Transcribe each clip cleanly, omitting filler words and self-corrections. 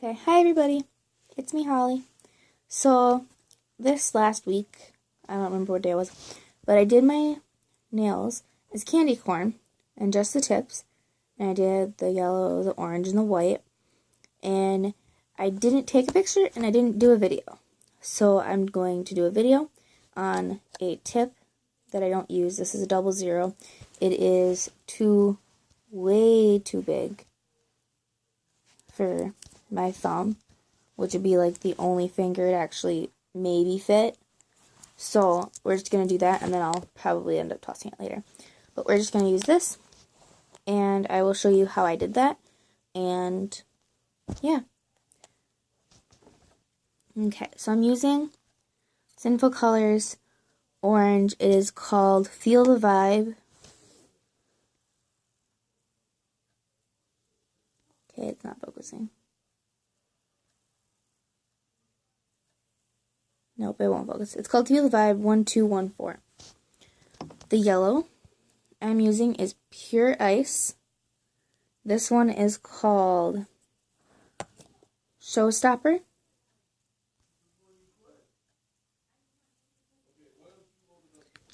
Okay, hi everybody. It's me, Holly. So, this last week, I don't remember what day it was, but I did my nails as candy corn and just the tips. And I did the yellow, the orange, and the white. And I didn't take a picture and I didn't do a video. So, I'm going to do a video on a tip that I don't use. This is a 00. It is way too big for my thumb, which would be like the only finger to actually maybe fit. So we're just going to do that, and then I'll probably end up tossing it later. But we're just going to use this, and I will show you how I did that, and yeah. Okay, so I'm using Sinful Colors Orange. It is called Feel the Vibe. Okay, it's not focusing. Nope, it won't focus. It's called Feel the Vibe 1214. The yellow I'm using is Pure Ice. This one is called Showstopper.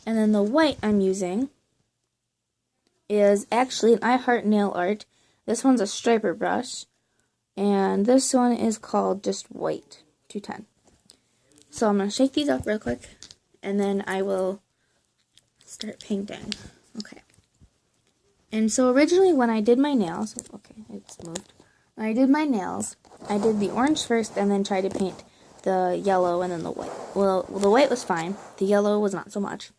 And then the white I'm using is actually an I Heart Nail Art. This one's a striper brush. And this one is called just White 210. So I'm going to shake these up real quick, and then I will start painting. Okay. And so originally when I did my nails, okay, it's moved. When I did my nails, I did the orange first and then tried to paint the yellow and then the white. Well, the white was fine. The yellow was not so much.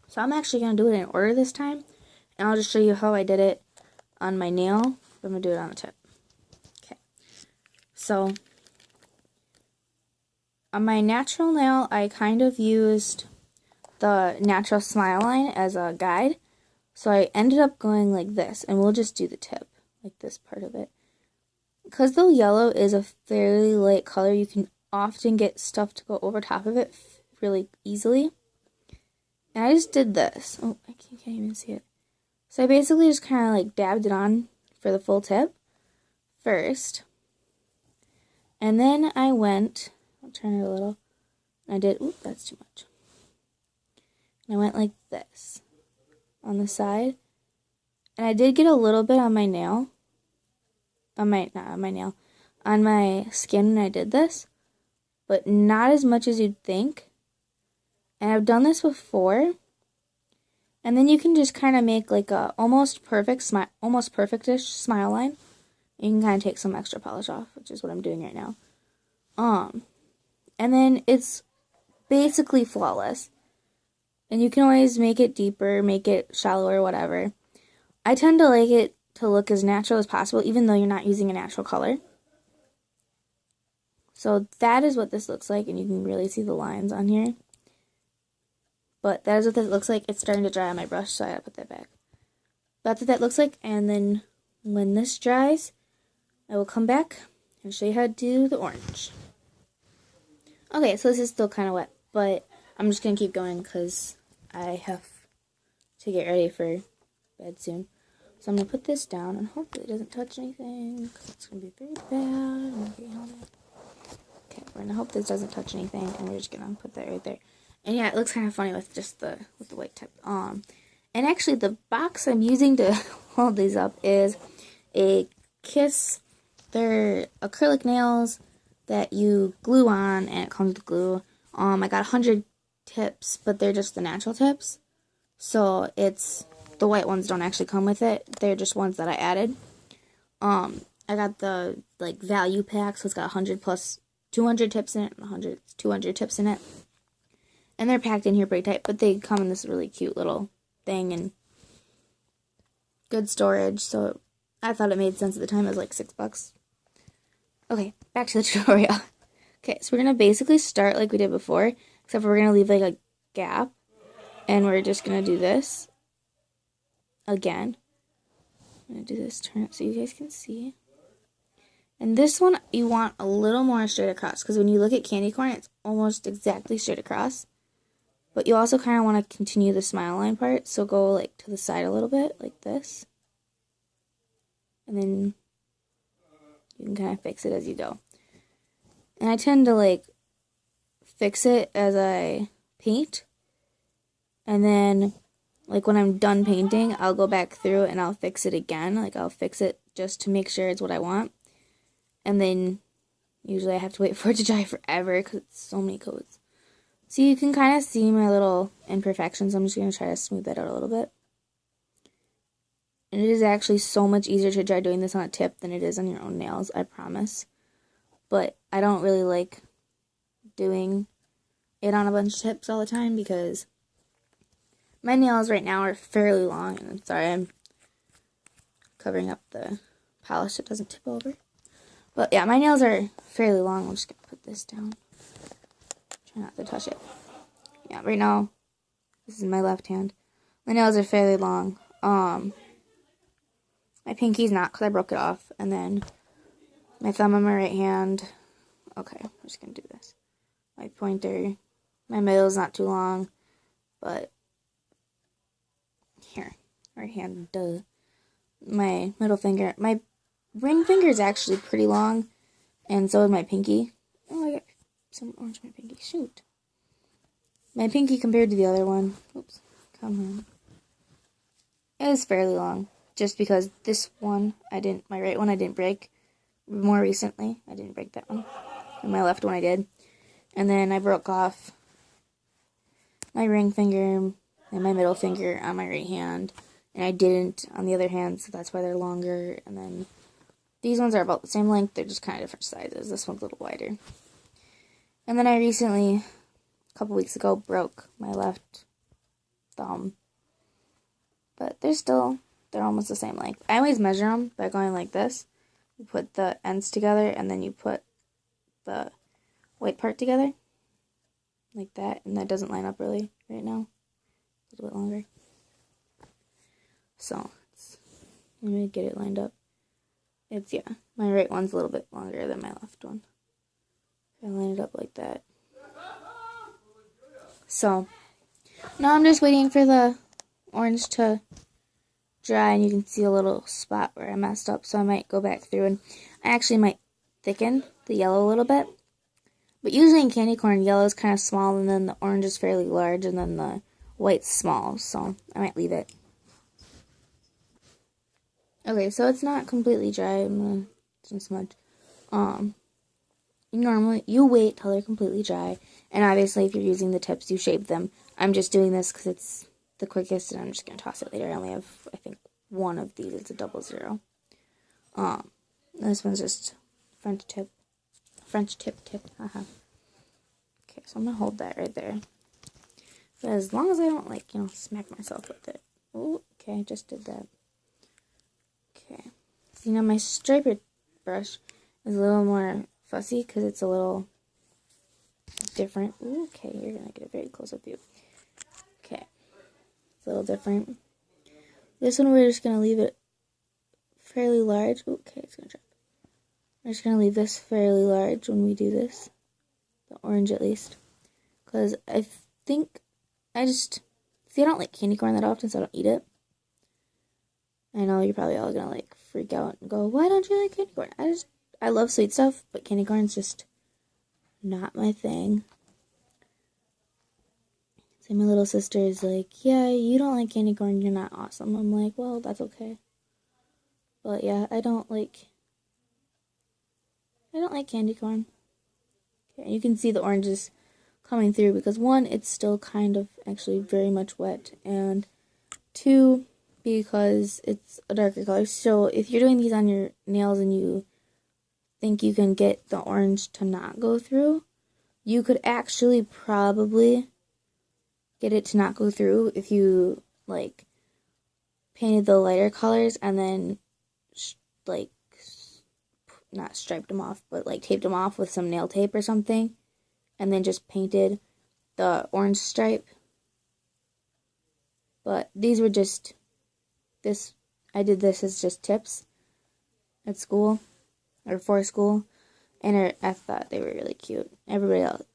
So I'm actually going to do it in order this time, and I'll just show you how I did it on my nail. I'm going to do it on the tip. Okay. So on my natural nail, I kind of used the natural smile line as a guide. So I ended up going like this, and we'll just do the tip, like this part of it. Because the yellow is a fairly light color, you can often get stuff to go over top of it really easily. And I just did this. Oh, I can't even see it. So I basically just kind of like dabbed it on for the full tip first. And then I went, I'll turn it a little. I did, oop, that's too much. And I went like this on the side. And I did get a little bit on my nail. Not on my nail. On my skin when I did this. But not as much as you'd think. And I've done this before. And then you can just kind of make like a almost perfectish smile line. You can kind of take some extra polish off, which is what I'm doing right now. And then it's basically flawless. And you can always make it deeper, make it shallower, whatever. I tend to like it to look as natural as possible, even though you're not using a natural color. So that is what this looks like, and you can really see the lines on here. But that is what this looks like. It's starting to dry on my brush, so I gotta put that back. That's what that looks like, and then when this dries, I will come back and show you how to do the orange. Okay, so this is still kind of wet, but I'm just going to keep going because I have to get ready for bed soon. So I'm going to put this down, and hopefully it doesn't touch anything, because it's going to be very bad. Okay, we're going to hope this doesn't touch anything, and we're just going to put that right there. And yeah, it looks kind of funny with just the white tip. And actually, the box I'm using to hold these up is a Kiss. They're acrylic nails that you glue on, and it comes with glue. I got 100 tips, but they're just the natural tips. So it's the white ones don't actually come with it. They're just ones that I added. I got the like value pack, so it's got 100 plus 200 tips in it, 200 tips in it. And they're packed in here pretty tight, but they come in this really cute little thing and good storage. So I thought it made sense at the time. It was like $6. Okay, back to the tutorial. Okay, so we're going to basically start like we did before, except for we're going to leave like a gap, and we're just going to do this again. I'm going to do this, turn it so you guys can see. And this one, you want a little more straight across, because when you look at candy corn, it's almost exactly straight across. But you also kind of want to continue the smile line part, so go like to the side a little bit, like this. And then you can kind of fix it as you go. And I tend to like fix it as I paint. And then like when I'm done painting, I'll go back through and I'll fix it again. Like I'll fix it just to make sure it's what I want. And then usually I have to wait for it to dry forever because it's so many coats. So you can kind of see my little imperfections. I'm just going to try to smooth that out a little bit. And it is actually so much easier to try doing this on a tip than it is on your own nails, I promise. But I don't really like doing it on a bunch of tips all the time because my nails right now are fairly long. And I'm sorry, I'm covering up the polish so it doesn't tip over. But yeah, my nails are fairly long. I'm just going to put this down. Try not to touch it. Yeah, right now, this is my left hand. My nails are fairly long. My pinky's not because I broke it off. And then my thumb on my right hand. Okay, I'm just going to do this. My pointer. My middle's not too long. But here, right hand, duh. My middle finger. My ring finger is actually pretty long. And so is my pinky. Oh, I got some orange on my pinky. Shoot. My pinky compared to the other one. Oops. Come on. It is fairly long. Just because this one, my right one I didn't break. More recently, I didn't break that one. And my left one I did. And then I broke off my ring finger and my middle finger on my right hand. And I didn't on the other hand, so that's why they're longer. And then these ones are about the same length. They're just kind of different sizes. This one's a little wider. And then I recently, a couple weeks ago, broke my left thumb. But they're almost the same length. I always measure them by going like this. You put the ends together, and then you put the white part together. Like that. And that doesn't line up really right now. A little bit longer. So, let me get it lined up. Yeah, my right one's a little bit longer than my left one. I line it up like that. So, now I'm just waiting for the orange to dry, and you can see a little spot where I messed up, so I might go back through, and I actually might thicken the yellow a little bit. But usually in candy corn, yellow is kind of small, and then the orange is fairly large, and then the white's small, so I might leave it. Okay, so it's not completely dry. I'm gonna do smudge. Normally, you wait till they're completely dry, and obviously if you're using the tips, you shave them. I'm just doing this because it's the quickest, and I'm just going to toss it later. I only have, I think, one of these. It's a 00. This one's just French tip, haha. Okay, so I'm going to hold that right there. But as long as I don't, like, smack myself with it. Ooh, okay, I just did that. Okay. So, my striper brush is a little more fussy because it's a little different. Ooh, okay, you're going to get a very close-up view. Okay. It's a little different. This one we're just going to leave it fairly large. Ooh, okay, it's going to drop. We're just going to leave this fairly large when we do this. The orange at least. Because I think I don't like candy corn that often, so I don't eat it. I know you're probably all gonna freak out and go, why don't you like candy corn? I love sweet stuff, but candy corn's just not my thing. So my little sister is like, yeah, you don't like candy corn, you're not awesome. I'm like, well, that's okay. But yeah, I don't like candy corn. Okay, you can see the oranges coming through because one, it's still kind of actually very much wet, and two, because it's a darker color. So if you're doing these on your nails and you think you can get the orange to not go through, you could actually probably get it to not go through if you painted the lighter colors and then not striped them off, but taped them off with some nail tape or something, and then just painted the orange stripe. But these were just I did this as just tips at school, or for school, and I thought they were really cute. A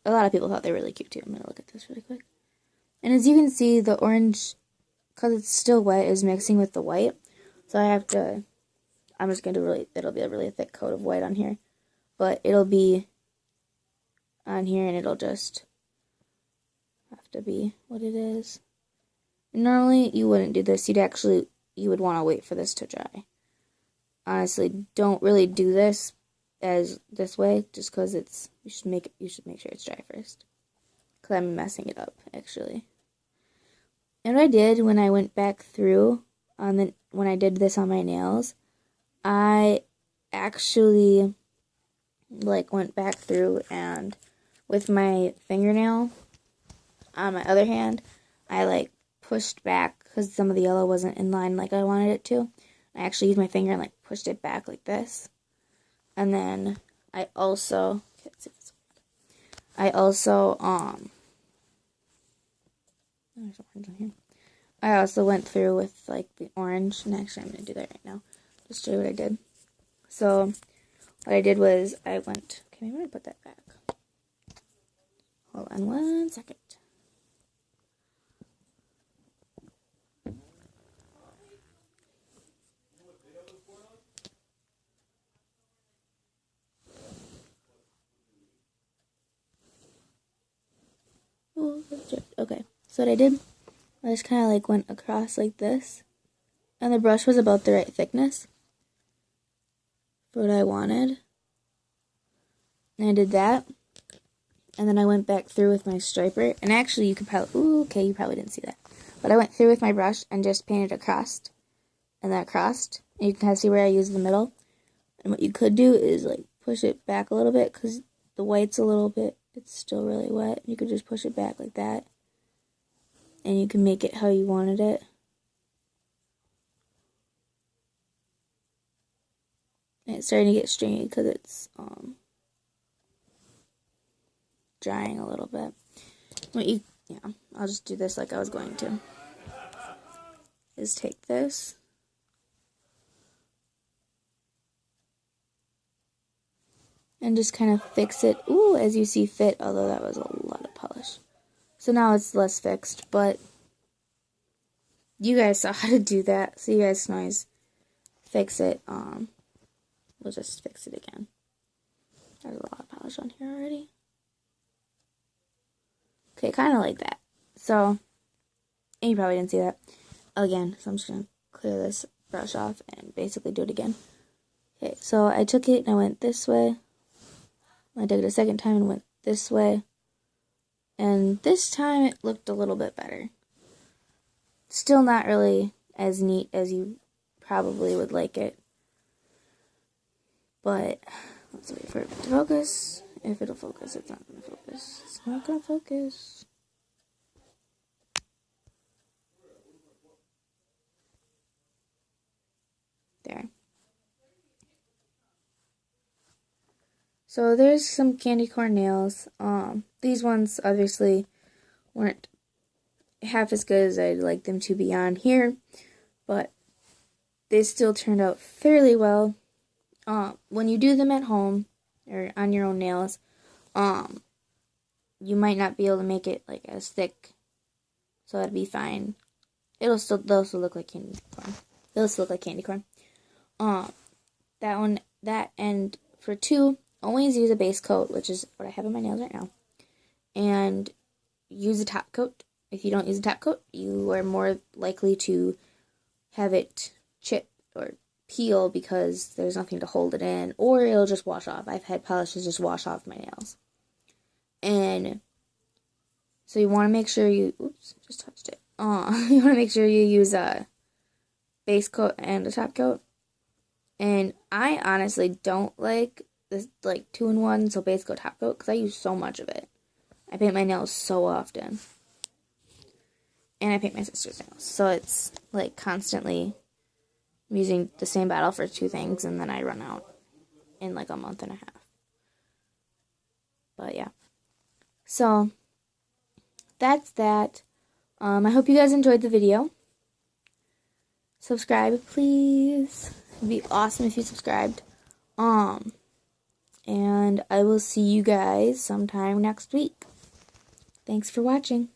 lot of people thought they were really cute too. I'm going to look at this really quick. And as you can see, the orange, because it's still wet, is mixing with the white. So I'm just going to it'll be a really thick coat of white on here. But it'll be on here and it'll just have to be what it is. Normally you wouldn't do this. You would want to wait for this to dry. Honestly, don't really do this as this way just because you should make sure it's dry first. Because I'm messing it up actually. And what I did when I went back through when I did this on my nails, I actually went back through and with my fingernail on my other hand, I pushed back because some of the yellow wasn't in line like I wanted it to. I actually used my finger and pushed it back like this. And then I also there's orange on here. I also went through with the orange, and actually I'm going to do that right now. Just show you what I did. So what I did was okay, maybe I'm going to put that back. Hold on 1 second. Okay, so what I did, I just kind of went across like this, and the brush was about the right thickness for what I wanted, and I did that, and then I went back through with my striper, and actually you probably didn't see that, but I went through with my brush and just painted across, and then across, and you can kind of see where I used the middle, and what you could do is push it back a little bit, because the white's a little bit, it's still really wet, you could just push it back like that, and you can make it how you wanted it. And it's starting to get stringy because it's drying a little bit. I'll just do this like I was going to. Is take this and just kind of fix it, as you see fit, although that was a lot of polish. So now it's less fixed, but you guys saw how to do that, so you guys can always fix it. We'll just fix it again. There's a lot of polish on here already. Okay, kind of like that. So, and you probably didn't see that. Again, so I'm just going to clear this brush off and basically do it again. Okay, so I took it and I went this way. I did it a second time and went this way. And this time it looked a little bit better. Still not really as neat as you probably would like it. But let's wait for it to focus. If it'll focus, it's not going to focus. It's not going to focus. There. So there's some candy corn nails. These ones obviously weren't half as good as I'd like them to be on here, but they still turned out fairly well. When you do them at home or on your own nails, you might not be able to make it as thick, so that'd be fine. They'll still look like candy corn. They'll still look like candy corn. That and for 2, always use a base coat, which is what I have on my nails right now, and use a top coat. If you don't use a top coat, you are more likely to have it chip or peel because there's nothing to hold it in, or it'll just wash off. I've had polishes just wash off my nails. And so you want to make sure you, just touched it. You want to make sure you use a base coat and a top coat. And I honestly don't like this 2-in-1, so base coat, top coat, because I use so much of it. I paint my nails so often. And I paint my sister's nails. So it's constantly using the same bottle for 2 things, and then I run out in a month and a half. But yeah. So that's that. I hope you guys enjoyed the video. Subscribe, please. It'd be awesome if you subscribed. And I will see you guys sometime next week. Thanks for watching.